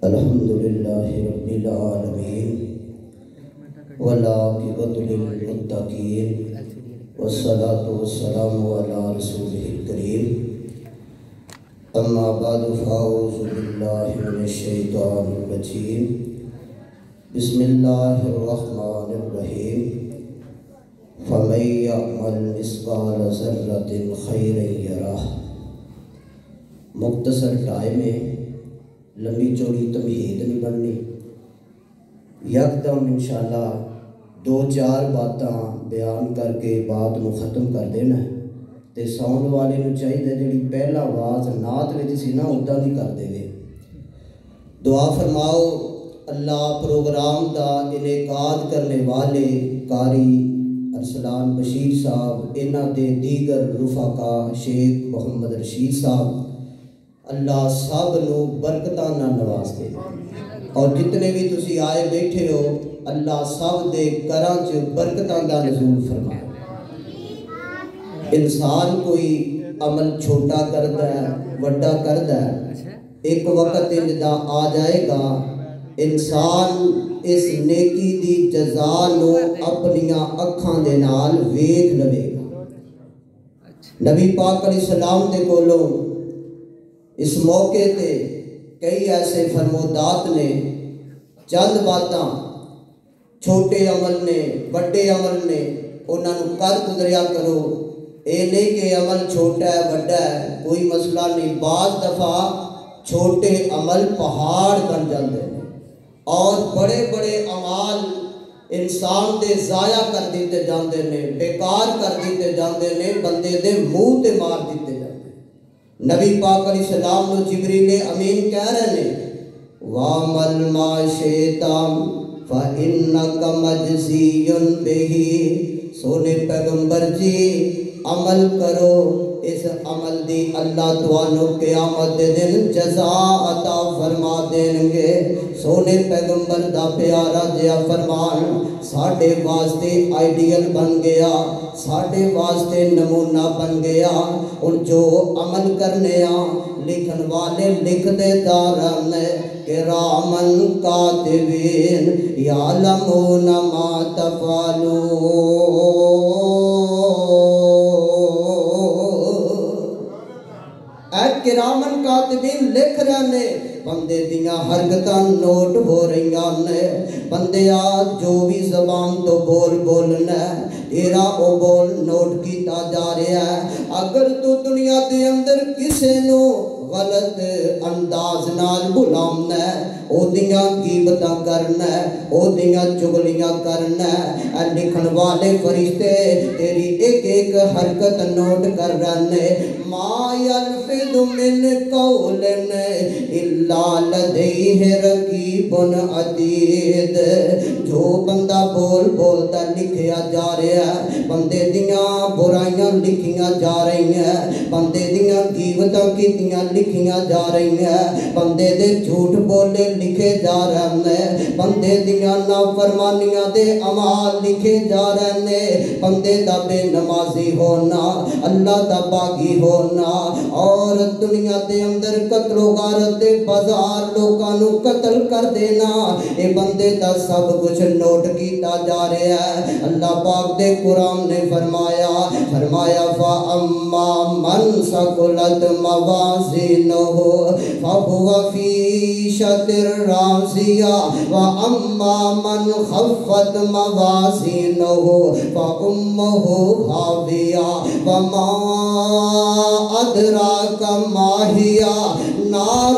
الحمدللہ رب العالمین والعاقبۃ للمتقین والصلاة والسلام علی رسولہ الکریم اما بعد فاعوذ باللہ من الشیطان الرجیم بسم اللہ الرحمن الرحیم فمن یعمل مثقال ذرۃ خیرا یرہ۔ مختصر ٹائم میں لمبی چوڑی تمہید نہیں بننی، یکدم انشاءاللہ دو چار باتاں بیان کر کے بات نو ختم کر دینا ہے۔ تے ساؤنڈ والے نو چاہیے جڑی پہلا آواز نعت وچ سی نا ادا بھی کر دے گے۔ دعا فرماؤ اللہ پروگرام دا انعقاد کرنے والے قاری ارسلان بشیر صاحب، انہاں دے دیگر رفقا شیخ محمد رشید صاحب، اللہ سب نو برکتاں نال نواز دے، اور جتنے بھی تسی آئے بیٹھے ہو اللہ سب دے گھراں چ برکتاں دا نزول فرمائے۔ انسان کوئی عمل چھوٹا کردا ہے وڈا کردا ہے، ایک وقت انجدا آ جائے گا انسان اس نیکی دی جزا نو اپنیاں اکھاں دے نال ویکھ لوے گا۔ نبی پاک علیہ السلام دے کولوں اس موقع تے کئی ایسے فرمودات نے، چند باتاں چھوٹے عمل نے بڑے عمل نے، انہاں نو کر گزریا کرو۔ اے نہیں کہ عمل چھوٹا ہے بڑا ہے کوئی مسئلہ نہیں، بعض دفعہ چھوٹے عمل پہاڑ بن جاندے ہیں اور بڑے بڑے اعمال انسان دے ضائع کر دیتے جاندے نے، بیکار کر دیتے جاندے نے، بندے دے منہ تے مار دیتے جاندے۔ نبی پاک علیہ السلام نو جبریل امین کہہ رہے ہیں وَعْمَلْ مَا شِئْتَ فَإِنَّكَ مَجْزِيٌّ بِهِ۔ سونے پیغمبر جی عمل کرو، اس عمل دی اللہ توانو قیامت دے دن جزا عطا فرما دیں گے۔ سونے پیغمبر دا پیارا جیا فرمان ساڑھے واسطے آئیڈیل بن گیا، ساڑھے واسطے نمونہ بن گیا۔ اور جو عمل کرنے لکھن والے لکھ دے دارن کرامن کاتبین یعلمون ما تفعلون۔ اے کرامن کاتبین لکھ رہے ہیں، بندے دیاں حرکتاں نوٹ ہو رہی ہیں۔ بندیا جو بھی زبان تو بول بولنا ہے تیرا او بول نوٹ کیتا جا رہا ہے۔ اگر تو دنیا دے اندر کسے نو غلط انداز نال بلامنا ہے، او دیاں غیبتاں کرنا ہے، او دیاں چغلیاں کرنا ہے، اے لکھن والے فرشتے تیری ایک ایک حرکت نوٹ کر رہے ہیں۔ ما یلفظ من قول الا لدیہ رقیب عتید۔ جو بندہ بول بولتا لکھیا جا رہا ہے، بندے دیاں برائیاں لکھیاں جا رہی ہیں، بندے دیاں غیبتاں کیتیاں لکھیاں جا رہی ہیں، بندے دے جھوٹ بولے لکھے جا رہے ہیں، بندے دیاں نافرمانیاں دے اعمال لکھے جا رہے ہیں، بندے دا بے نمازی ہونا، اللہ دا باغی ہونا، اور دنیا دے اندر قتل و غارت دے بازار لوگاں نو قتل کر دینا، اے بندے دا سب کچھ نوٹ کیتا جا رہا ہے۔ اللہ پاک دے قرآن نے فرمایا فَأَمَّا مَنْ ثَقُلَتْ مَوَازِينُهُ فَهُوَ فِي عِيشَةٍ رَاضِيَةٍ وَأَمَّا مَنْ خَفَّتْ مَوَازِينُهُ فَأُمُّهُ هَاوِيَةٌ وَمَا أَدْرَاكَ مَا هِيَ نَارٌ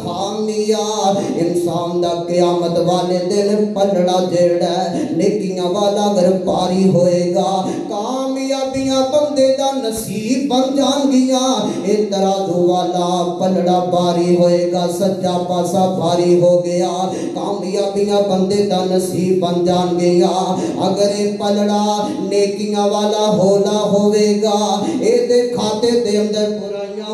حَامِيَةٌ۔ انسان دا قیامت والے دن پلڑا جیڑا ہے نیکیاں والا اگر پاری ہوئے گا، کامیابیاں بندے دا نصیب بن جان گیا۔ اے ترازو والا پلڑا باری ہوئے گا، سجا پاسا باری ہو گیا، کامیابیاں بندے دا نصیب بن جان گیا۔ اگر اے پلڑا نیکیاں والا ہولا ہوئے گا، اے دے کھاتے دے اندر برائیاں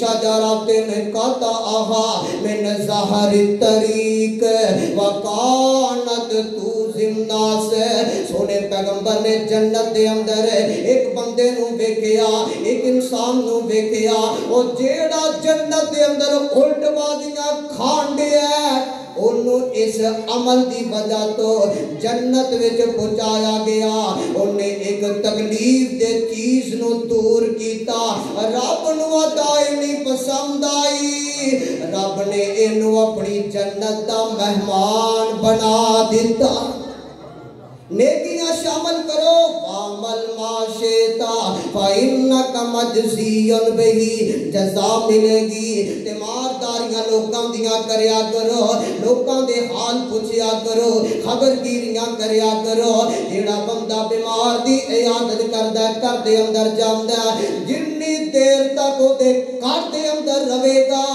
شجرۃ قطعها من ظہر الطریق وکانت توزی الناس. سونے پیغمبر نے جنت دے اندر ایک بندے نو ویکھیا، ایک انسان نو ویکھیا، او جیڑا جنت دے اندر الٹ بازیاں کھان ڈیا ہے، انہوں اس عمل دی وجہ تو جنت وچ پہنچایا گیا. انہیں ایک تکلیف دے چیز نو دور کیتا. رب نو ادائی نہیں پسند آئی، رب نے انہوں اپنی جنت دا مہمان بنا دیتا. نیکیاں شامل کرو. وَعَمَلْ مَا شِئْتَ فَإِنَّكَ مَجْزِيٌّ بِهِ. جزا ملے گی. تیمارداریاں لوکاں دیاں کریا کرو، لوکاں دے حال پوچھیا کرو، خبرگیریاں کریا کرو. جیڑا بندہ بیمار دی عیادت کردا ہے، گھر دے اندر جاندا ہے، جنی دیر تک او دے گھر دے اندر رہے گا،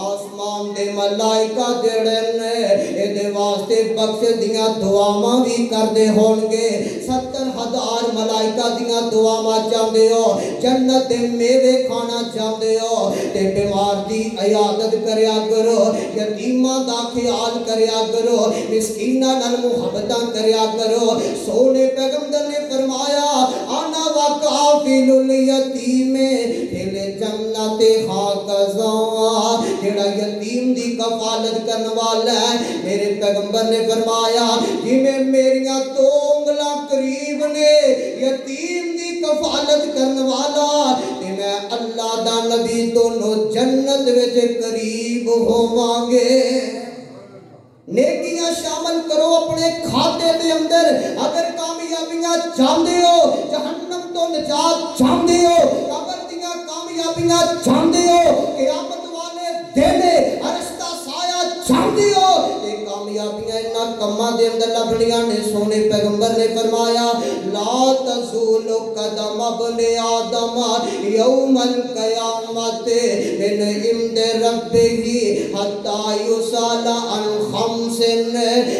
آسمان دے ملائکہ جڑے نے اے دے واسطے بخش دیاں دعاواں بھی کردے ہون گے. 70,000 ملائکہ دیاں دعاواں چاہندے ہو، جنت دے میوے کھانا چاہندے ہو تے بیمار دی عیادت کریا کرو، یتیماں دا خیال کریا کرو، مسکیناں نال محبتاں کریا کرو. سونے پیغمبر نے فرمایا انا وکافل الیتیم فی الجنت ہاکذا. جڑا یتیم دی کفالت کرنے والا ہے، میرے پیغمبر نے فرمایا کہ میں میریاں دو انگلاں قریب نے یتیم دی کفالت کرنے والا تے میں اللہ دا نبی دونوں جنت وچ قریب ہوواں گے. نیکیاں شامل کرو اپنے کھاتے دے اندر. اگر کامیابیاں چاہندے ہو، جہنم تو نجات چاہندے ہو، قبر دیاں کامیابیاں چاہندے ہو، قیامت والے دن عرش دا سایہ چاہندے ہو، تے کامیابیاں انہاں کماں دے اندر لبھنیاں نے. سونے پیغمبر نے فرمایا لا تزول قدم ابن آدم یوم القیامت من عند ربہ حتی یسال عن خمس.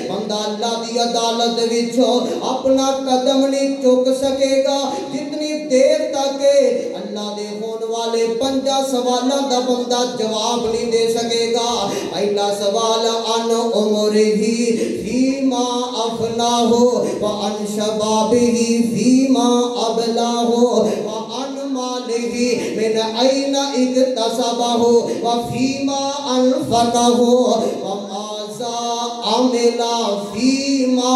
بندہ اللہ دی عدالت وچوں اپنا قدم نہیں چک سکے گا جتنی دیر تک اللہ دے ہون والے 5 سوالاں دا بندہ جواب نہیں دے سکے گا. پہلا سوال عن عمرہ فیما افناہ وعن شبابہ فیما ابلاہ وعن مالہ من این اکتسبہ وفیما انفقہ وماذا عملا فیما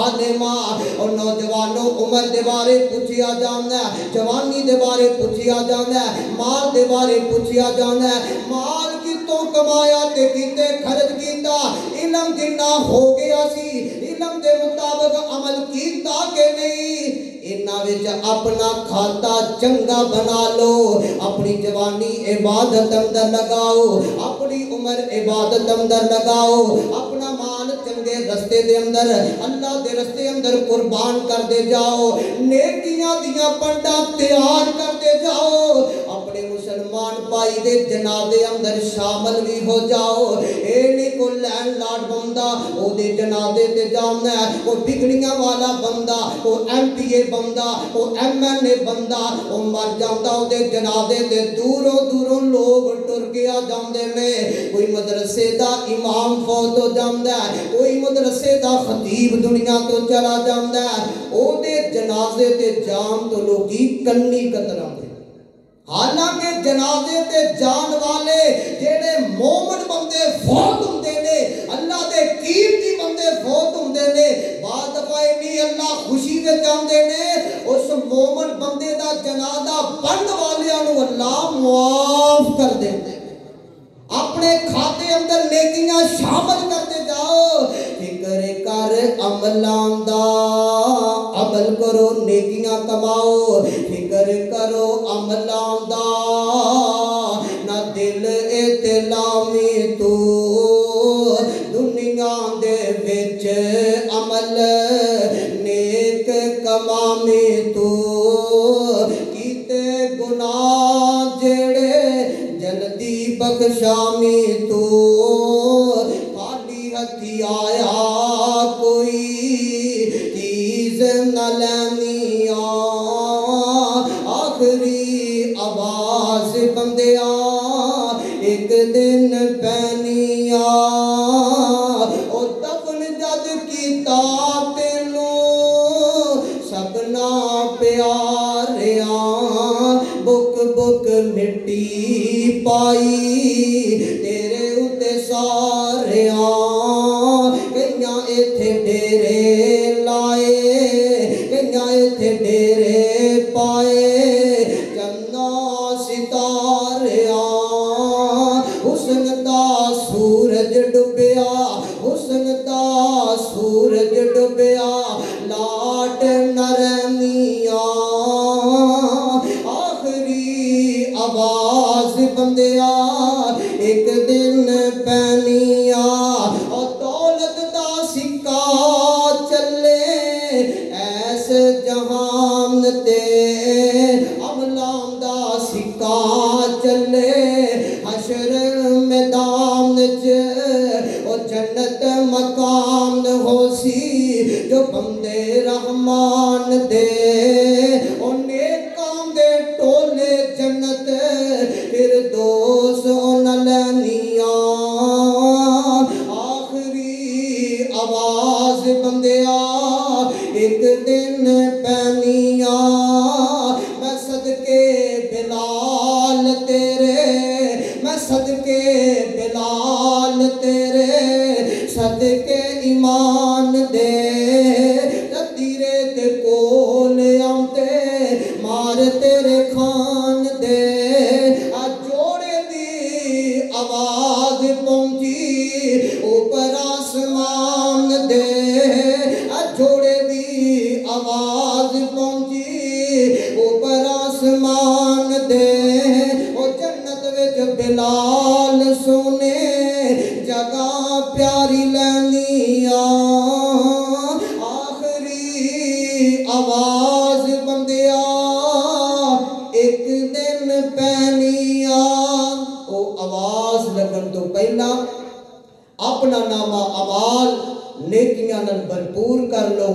علما. اور نوجوانوں عمر دے بارے پوچھیا جانا ہے، جوانی دے بارے پوچھیا جانا ہے، مال دے بارے پوچھیا جانا ہے. مال کتوں کمایا تے کتے خرچ کیتا، علم جنہ ہو گیا سی علم دے مطابق عمل کیتا کہ نہیں. انہاں وچ اپنا کھاتا چنگا بنا لو. اپنی جوانی عبادت اندر لگاؤ، اپنی عمر عبادت اندر لگاؤ، اپنا مال چنگے رستے دے اندر اللہ دے رستے اندر قربان کر دے جاؤ. نیکیاں دیاں پنڈاں تیار کر دے جاؤ. اپنے مسلمان بھائی دے جنازے اندر شامل بھی ہو جاؤ. اے نہیں کو لین لاڈ بندہ او دے جنازے تے جانا ہے، وہ بگڑیاں والا بندہ، وہ MPA بندہ، وہ MLA بندہ، وہ مر جاندہ او دے جنازے تے دوروں دوروں لوگ ٹر گیا جاندے نے. کوئی مدرسے دا امام فوت ہو جاندہ ہے، کوئی مدرسے دا خطیب دنیا تو چلا جاندہ ہے، او دے جنازے تے جان تو لوگی کنی قطرہ دے. حالانکہ جنازے تے جان والے جیڑے مومن بندے فوت ہوندے نے، اللہ دے قیمتی بندے فوت ہوندے نے، بعد دفعہ نہیں اللہ خوشی دے جاندے نے اس مومن بندے دا جنازہ پڑھن والیاں نو اللہ معاف کر دیندے. اپنے کھاتے اندر نیکیاں شامل کرتے جاؤ. فکر کر عملان دا، عمل کرو نیکیاں کماؤ. فکر کرو عملان دا، نہ دل اعتلامی تو دنیا دے وچ عمل نیک کمامی تو کیتے گناہ جڑے جلدی بخشامی تو. خالی ہتھی آیا کوئی چیز نہ لینی آخری آواز بندیاں دن پینیاں او دفن جد کیتا تینوں سبنا پیاریاں بک بک مٹی پائی تیرے اتے ساریاں کئیاں ایتھے ڈیرے لائے کئیاں ایتھے ڈیرے پائے چندہ ستاریاں حسن دا سورج ڈبیا حسن دا سورج ڈبیا لاٹ نرمیاں آخری آواز بندیا ایک دن پینیاں اور دولت دا سکہ چلے ایس جہان تے عملان دا سکہ چلے حشر میدان اور جنت مقام ہو سی جو بندے رحمان دے اور نیکام دے ٹولے جنت فردوس نلینیاں آخری آواز بندیا ایک دن پینیاں میں صدقے بلال تیرے میں صدقے بلال تیرے صدقے ایمان دے تیرے تے کول آمتے مار تیرے خان دے جوڑے دی آواز پہنچی اوپر آسمان دے جوڑے دی آواز پہنچی اوپر آسمان دے او جنت وچ بلال سونے جگہ پیاری لینیاں آخری آواز بندیا ایک دن پینیاں او آواز لگن تو پہلا اپنا نامہ اعمال نیکیاں نال بھرپور کر لو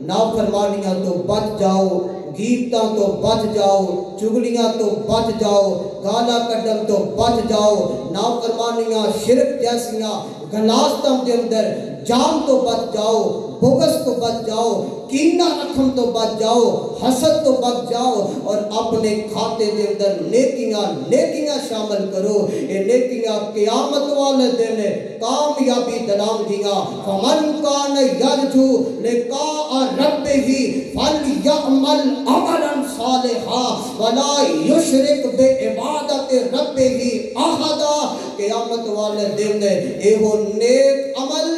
نافرمانیاں تو بچ جاؤ گیتاں تو بچ جاؤ چگلیاں تو بچ جاؤ گالا کڈم تو بچ جاؤ نافرمانیاں شرک جیسیاں غلاظتاں دے اندر جان تو بچ جاؤ بغض تو بچ جاؤ کینہ رکھم تو بچ جاؤ حسد تو بچ جاؤ اور اپنے کھاتے دے اندر نیکیاں شامل کرو یہ نیکیاں قیامت والے دن کامیابی دلام دیاں فمن کان یرجو لقاء ربہ فلیعمل عملا صالحا ولا یشرک بعبادت ربہ احدا قیامت والے دن ایہو نیک عمل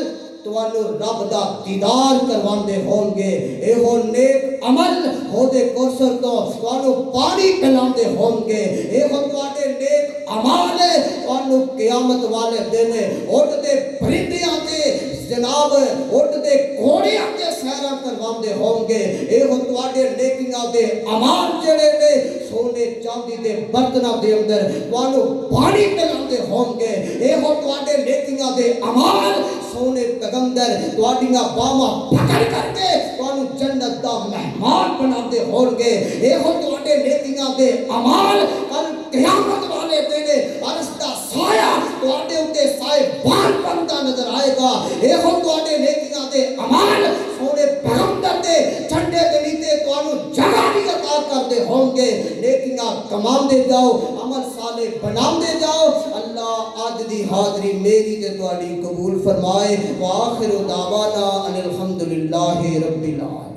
توانو رب دا دیدار کرواندے ہوں گے ایہو نیک عمل ہو دے کوسر تو توانو پانی پلاندے ہوں گے ایہو توانے نیک عمال توانو قیامت والے دن اٹھ دے پرندیاں دے جناب اٹھ دے گھوڑیاں دے سیرہ کرواندے ہوں گے ایہو توانے نیکیاں دے عمال جڑے نے سونے چاندی دے برتنہ دے اندر توانو پانی پلاندے ہوں گے ایہو توانے نیکیاں دے عمال سونے پیغمبر تواڈیاں باواں پکڑ کر کے تانوں جنت دا مہمان بناندے ہون گے ایہو تواڈے نیکیاں دے اعمال کل قیامت والے دن عرش دا سایہ تواڈے اُتے سائے بان بندا نظر آئے گا ایہو تواڈے نیکیاں دے اعمال سونے پیغمبر دے جھنڈے دے نیچے تانوں جگہ بھی عطا کردے ہون گے نیکیاں کماندے جاؤ عمل صالح بناندے جاؤ اللہ آج دی حاضری میری تے تواڈی قبول فرمائے وآخر دعوانا ان الحمدللہ رب العالمین